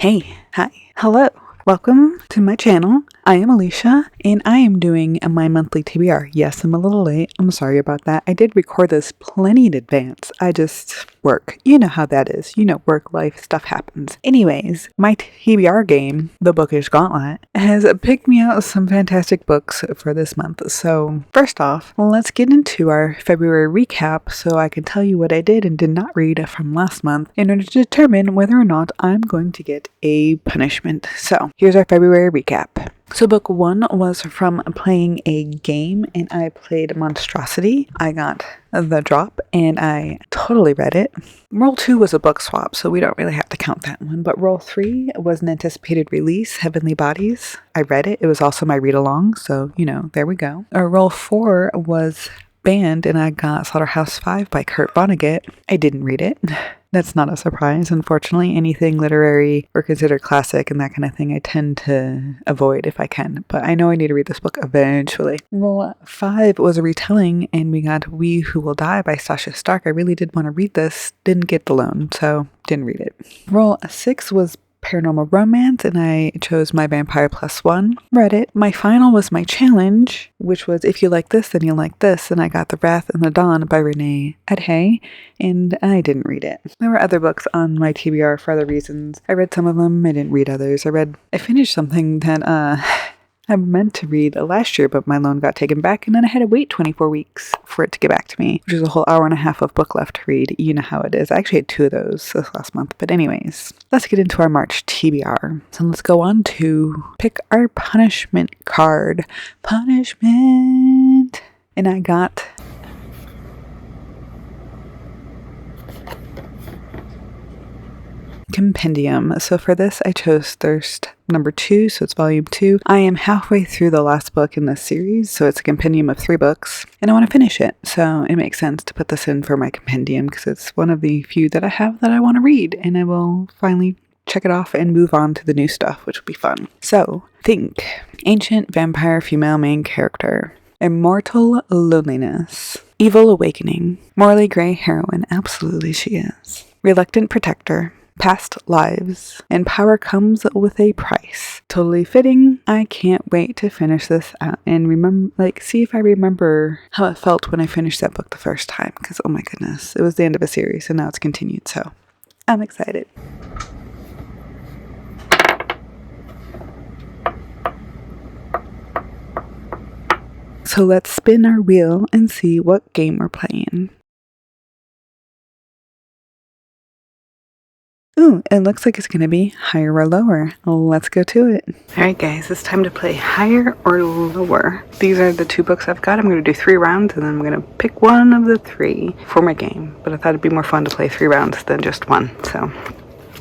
Hey, hi, hello. Welcome to my channel. I am Alicia, and I am doing my monthly TBR. Yes, I'm a little late. I'm sorry about that. I did record this plenty in advance. I just work. You know how that is. You know, work, life, stuff happens. Anyways, my TBR game, the Bookish Gauntlet, has picked me out some fantastic books for this month. So, first off, let's get into our February recap so I can tell you what I did and did not read from last month in order to determine whether or not I'm going to get a punishment. So, here's our February recap. So book 1 was from playing a game, and I played Monstrosity. I got the drop, and I totally read it. Roll 2 was a book swap, so we don't really have to count that one. But Roll 3 was an anticipated release, Heavenly Bodies. I read it. It was also my read-along, so, there we go. Roll 4 was Banned, and I got Slaughterhouse 5 by Kurt Vonnegut. I didn't read it. That's not a surprise, unfortunately. Anything literary or considered classic and that kind of thing I tend to avoid if I can, but I know I need to read this book eventually. Roll 5 was a retelling, and we got We Who Will Die by Sasha Stark. I really did want to read this, didn't get the loan, so didn't read it. Roll 6 was Paranormal Romance, and I chose My Vampire Plus One. Read it. My final was my challenge, which was If You Like This, Then You'll Like This, and I got The Wrath and the Dawn by Renee Adhay, and I didn't read it. There were other books on my TBR for other reasons. I read some of them, I didn't read others. I finished something that, I meant to read last year, but my loan got taken back, and then I had to wait 24 weeks for it to get back to me, which is a whole hour and a half of book left to read. You know how it is. I actually had 2 of those this last month. But anyways, let's get into our March TBR. So let's go on to pick our punishment card. Punishment! And I got Compendium. So for this, I chose Thirst number 2, so it's volume 2. I am halfway through the last book in this series, so it's a compendium of 3 books, and I want to finish it, so it makes sense to put this in for my compendium because it's one of the few that I have that I want to read, and I will finally check it off and move on to the new stuff, which will be fun. So, think. Ancient vampire female main character. Immortal loneliness. Evil awakening. Morally gray heroine, absolutely she is. Reluctant protector. Past lives, and power comes with a price. Totally fitting. I can't wait to finish this out and see if I remember how it felt when I finished that book the first time, because oh my goodness, it was the end of a series and now it's continued, so I'm excited. So let's spin our wheel and see what game we're playing. Ooh, it looks like it's going to be higher or lower. Let's go to it. Alright guys, it's time to play higher or lower. These are the 2 books I've got. I'm going to do 3 rounds, and then I'm going to pick one of the 3 for my game. But I thought it'd be more fun to play 3 rounds than just 1. So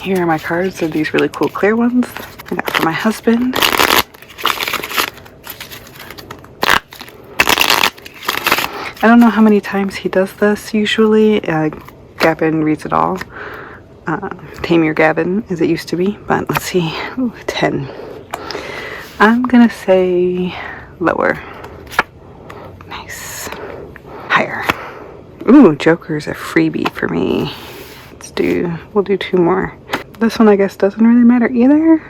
here are my cards. They're these really cool clear ones I got for my husband. I don't know how many times he does this usually. Gavin reads it all. Tame Your Gavin, as it used to be, but let's see. Ooh, 10. I'm gonna say lower. Nice. Higher. Ooh, Joker's a freebie for me. We'll do 2 more. This one I guess doesn't really matter either.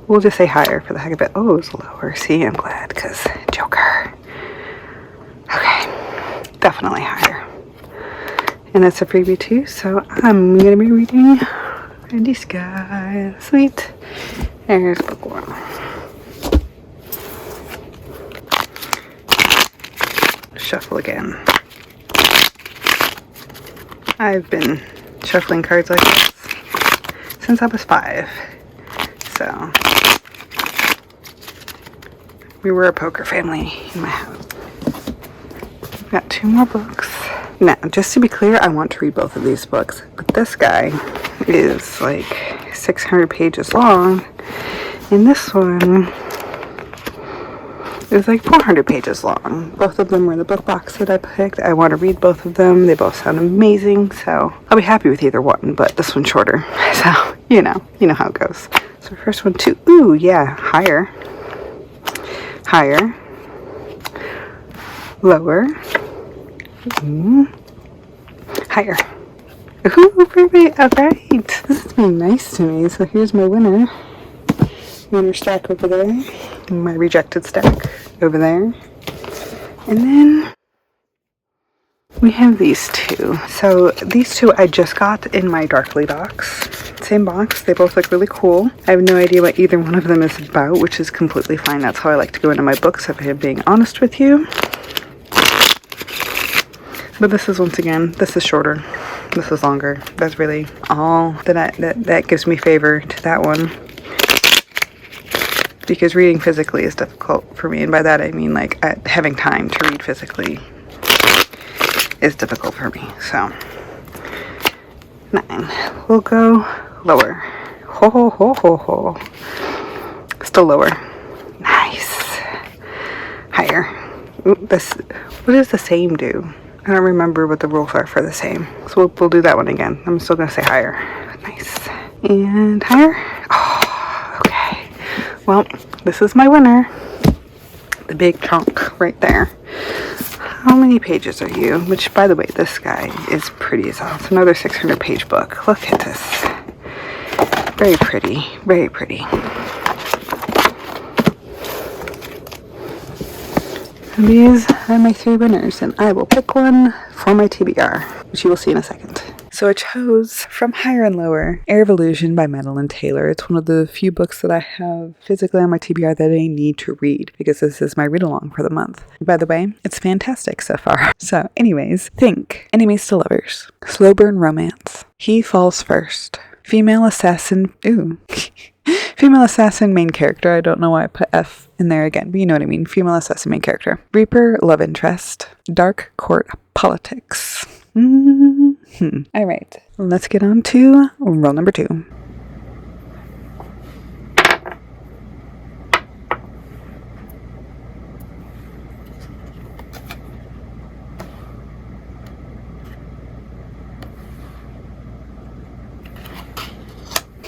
We'll just say higher for the heck of it. Oh, it's lower. See, I'm glad, because Joker. Okay, definitely higher. And that's a freebie too, so I'm going to be reading Randy Sky. Sweet. There's book 1. Shuffle again. I've been shuffling cards like this since I was 5. So, we were a poker family in my house. I've got 2 more books. Now, just to be clear, I want to read both of these books, but this guy is like 600 pages long, and this one is like 400 pages long. Both of them were the book box that I picked. I want to read both of them. They both sound amazing, so I'll be happy with either one, but this one's shorter, so you know how it goes. So first one, 2. Ooh, yeah, higher. Higher. Lower. Higher. Ooh, perfect. Alright. This is being nice to me. So here's my winner. Winner stack over there. And my rejected stack over there. And then we have these two. So these two I just got in my Darkly box. Same box. They both look really cool. I have no idea what either one of them is about, which is completely fine. That's how I like to go into my books, if I'm being honest with you. But this is, once again, this is shorter. This is longer. That's really all that gives me favor to that one. Because reading physically is difficult for me. And by that I mean like having time to read physically is difficult for me. So 9. We'll go lower. Ho ho ho ho ho. Still lower. Nice. Higher. Ooh, this. What does the same do? I don't remember what the rules are for the same. So we'll do that one again. I'm still gonna say higher. Nice. And higher. Oh, okay. Well, this is my winner. The big chunk right there. How many pages are you? Which, by the way, this guy is pretty as hell. It's another 600-page book. Look at this. Very pretty. Very pretty. These are my 3 winners, and I will pick one for my TBR, which you will see in a second. So I chose from Higher and Lower, Heir of Illusion by Madeline Taylor. It's one of the few books that I have physically on my TBR that I need to read, because this is my read-along for the month. By the way, it's fantastic so far. So anyways, think. Enemies to Lovers. Slow burn romance. He falls first. Female assassin. Ooh. Female assassin main character. I don't know why I put F in there again, but you know what I mean. Female assassin main character. Reaper love interest. Dark court politics. All right, let's get on to roll number 2.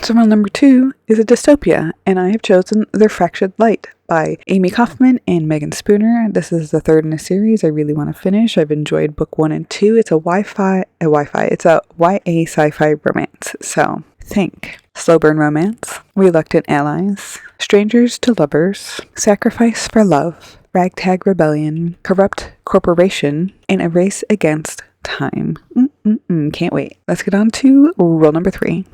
So roll number 2 is a dystopia, and I have chosen The Fractured Light by Amie Kaufman and Meagan Spooner. This is the 3rd in a series I really want to finish. I've enjoyed book 1 and 2. It's a it's a YA sci-fi romance. So think slow burn romance, reluctant allies, strangers to lovers, sacrifice for love, ragtag rebellion, corrupt corporation, and a race against time. Can't wait. Let's get on to roll number 3.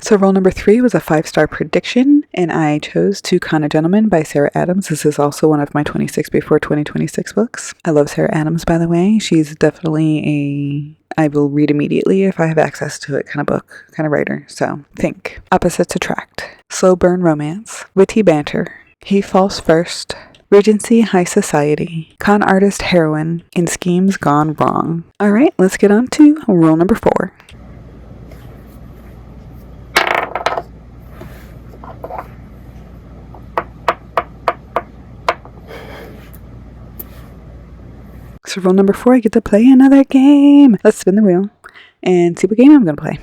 So roll number 3 was a 5-star prediction, and I chose To Con a Gentleman by Sarah Adams. This is also one of my 26 before 2026 books. I love Sarah Adams, by the way. She's definitely I will read immediately if I have access to it kind of book, kind of writer. So think. Opposites attract. Slow burn romance. Witty banter. He falls first. Regency high society. Con artist heroine. And schemes gone wrong. Alright, let's get on to roll number 4. So roll number 4, I get to play another game. Let's spin the wheel and see what game I'm going to play.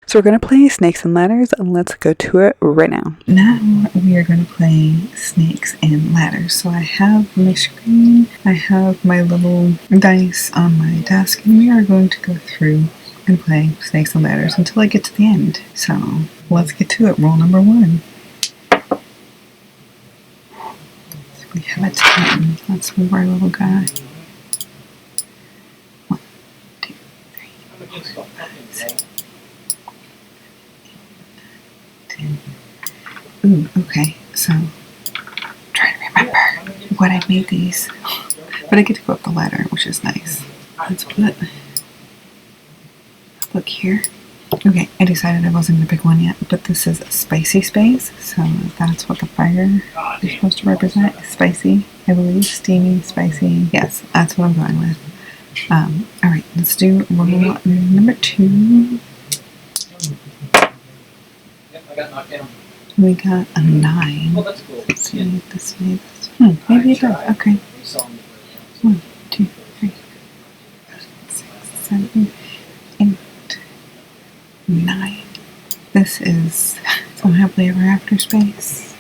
So we're going to play Snakes and Ladders, and let's go to it right now. Now we are going to play Snakes and Ladders. So I have my screen, I have my little dice on my desk, and we are going to go through and play Snakes and Ladders until I get to the end. So let's get to it. Roll number 1. We have a 10. Let's move our little guy. 1, 2, 3, 4, 5, 6, 10. Ooh, okay. So, trying to remember what I made these. But I get to go up the ladder, which is nice. Let's look here. Okay, I decided I wasn't going to pick one yet, but this is a spicy space, so that's what the fire is supposed to represent. Spicy, I believe. Steamy, spicy. Yes, that's what I'm going with. Alright, let's do roll number 2. We got a 9. Let's see this. Maybe it does. Okay. 1, 2, 3, 4, 5, 6, 7, 9. This is Some Happily Ever After space.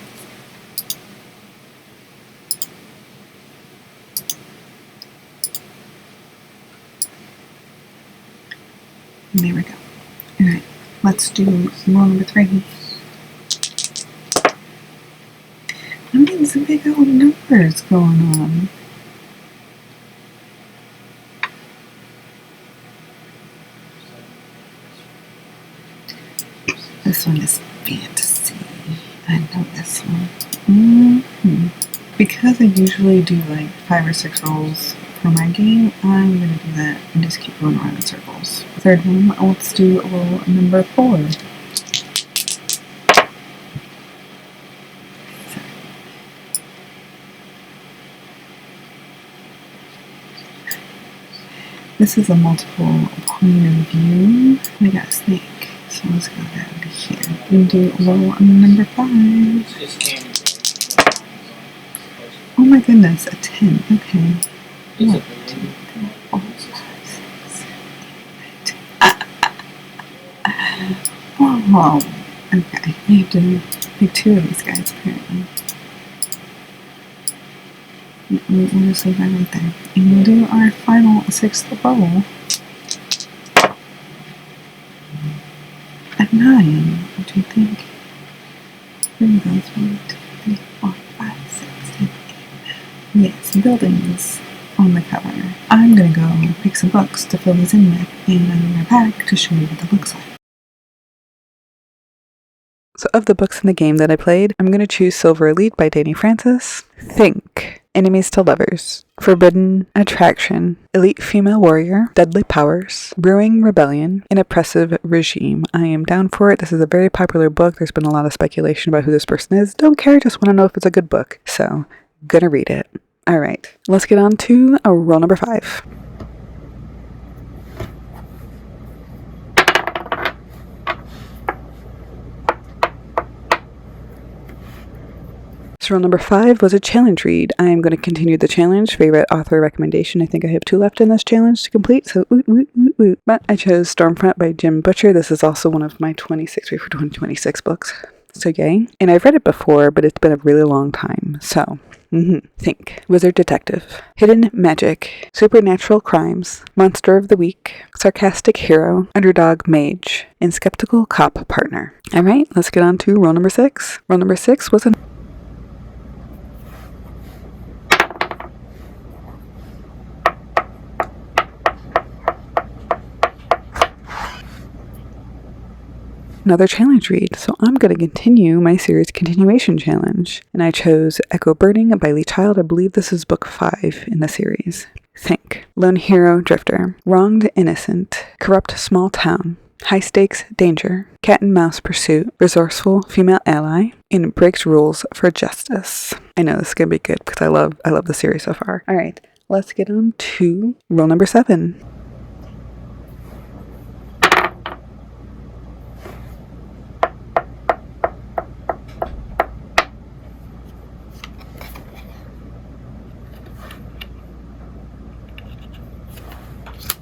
And there we go. Alright, let's do roll number 3. I'm getting some big old numbers going on. This one is fantasy. I know this one. Because I usually do like 5 or 6 rolls for my game, I'm going to do that and just keep going around in circles. Third one, let's do roll number 4. This is a multiple point of view. We got a snake. So let's go down to here and do roll number 5. Oh my goodness, a 10. Okay. 1, 2, 3, 4, 5, 6, 7, 8, 9, 10. Whoa. Okay, we have to make 2 of these guys apparently. We'll just leave that right there. And we'll do our final 6th roll. A 9, what do you think? Here we go. 1, 2, 3, 4, 5, 6, 7, 8. Yes, buildings on the cover. I'm gonna go pick some books to fill these in with, and I'll be right back to show you what that looks like. So of the books in the game that I played, I'm going to choose Silver Elite by Dani Francis, Think, Enemies to Lovers, Forbidden Attraction, Elite Female Warrior, Deadly Powers, Brewing Rebellion, An Oppressive Regime. I am down for it. This is a very popular book. There's been a lot of speculation about who this person is. Don't care, just want to know if it's a good book. So, gonna read it. Alright, let's get on to roll number 5. So roll number 5 was a challenge read. I am going to continue the challenge. Favorite author recommendation. I think I have 2 left in this challenge to complete. So But I chose Stormfront by Jim Butcher. This is also one of my 2026 books. So yay. And I've read it before, but it's been a really long time. So Think, Wizard Detective, Hidden Magic, Supernatural Crimes, Monster of the Week, Sarcastic Hero, Underdog Mage, and Skeptical Cop Partner. Alright, let's get on to roll number 6. Roll number 6 was another challenge read, so I'm going to continue my series continuation challenge. And I chose Echo Burning by Lee Child. I believe this is book 5 in the series. Think, Lone Hero Drifter, Wronged Innocent, Corrupt Small Town, High Stakes Danger, Cat and Mouse Pursuit, Resourceful Female Ally, and Breaks Rules for Justice. I know this is going to be good because I love the series so far. Alright, let's get on to roll number 7.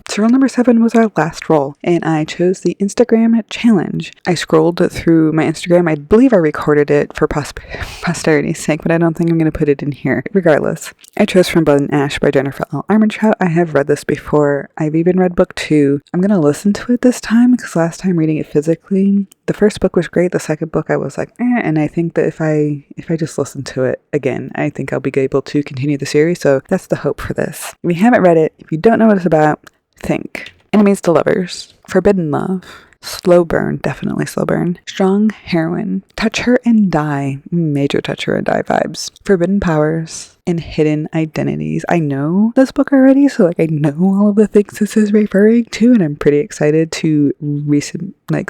So roll number 7 was our last roll, and I chose the Instagram challenge. I scrolled through my Instagram. I believe I recorded it for posterity's sake, but I don't think I'm going to put it in here. Regardless, I chose From Blood and Ash by Jennifer L. Armentrout. I have read this before. I've even read book 2. I'm going to listen to it this time because last time reading it physically, the first book was great. The second book I was like, and I think that if I just listen to it again, I think I'll be able to continue the series. So that's the hope for this. If you haven't read it, if you don't know what it's about, Think, Enemies to Lovers, Forbidden Love, Slow Burn, definitely Slow Burn, Strong Heroine, Touch Her and Die, major Touch Her and Die vibes, Forbidden Powers, and Hidden Identities. I know this book already, so I know all of the things this is referring to, and I'm pretty excited to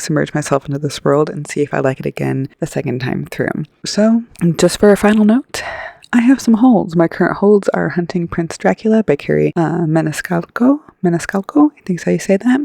submerge myself into this world and see if I like it again the second time through. So, just for a final note, I have some holds. My current holds are Hunting Prince Dracula by Carrie Maniscalco, I think is how you say that,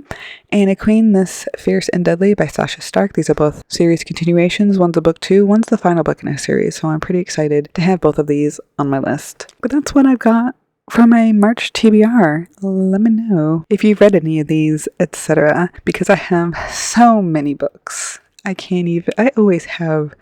and A Queen This Fierce and Deadly by Sasha Stark. These are both series continuations. One's a book 2, one's the final book in a series, so I'm pretty excited to have both of these on my list. But that's what I've got for my March TBR. Let me know if you've read any of these, etc. Because I have so many books. I always have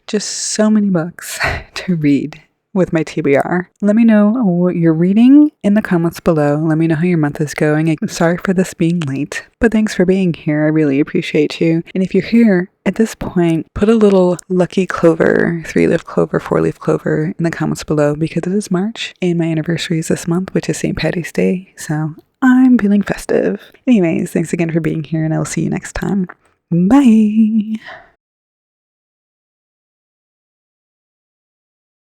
just so many books to read with my TBR. Let me know what you're reading in the comments below. Let me know how your month is going. I'm sorry for this being late, but thanks for being here. I really appreciate you. And if you're here at this point, put a little lucky clover, 3-leaf clover, 4-leaf clover in the comments below, because it is March and my anniversary is this month, which is St. Patty's Day. So I'm feeling festive. Anyways, thanks again for being here, and I'll see you next time. Bye.